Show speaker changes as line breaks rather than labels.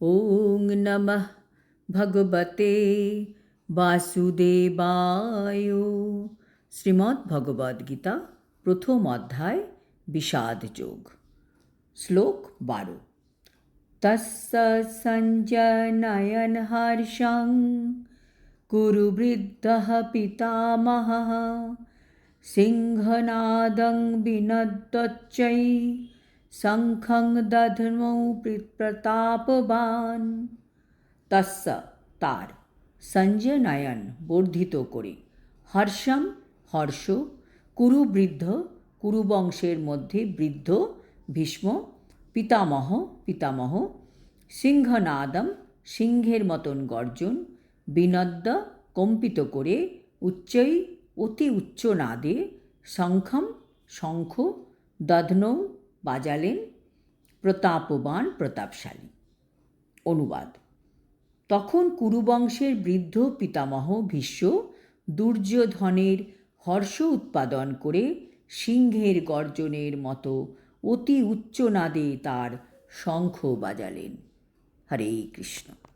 ওং নমঃ ভগবতে বাসুদেবায়। শ্রীমদ্ ভগবদ্গীতা প্রথম অধ্যায় বিষাদ যোগ। শ্লোক 12। তস্য সঞ্জনয়ন হর্ষং কুরু বৃদ্ধঃ পিতামহঃ সিংহনাদং বিনদ্যচ্চৈ শঙ্খং দধ্মৌ প্রতাপবান। তস্য তার, সঞ্জনয়ন বর্ধিত করে, হর্ষম হর্ষ, কুরু বৃদ্ধ কুরুবংশের মধ্যে বৃদ্ধ ভীষ্ম, পিতামহ পিতামহ, সিংহনাদম সিংহের মতন গর্জন, বিনদ্য কম্পিত করে, উচ্চৈ অতি উচ্চ নাদে, শঙ্খম শঙ্খ, দধ্নৌ বাজালেন, প্রতাপবান প্রতাপশালী। অনুবাদ। তখন কুরুবংশের বৃদ্ধ পিতামহ ভীষ্ম দুর্যোধনের হর্ষ উৎপাদন করে সিংহের গর্জনের মতো অতি উচ্চ নাদে তার শঙ্খ বাজালেন। হরে কৃষ্ণ।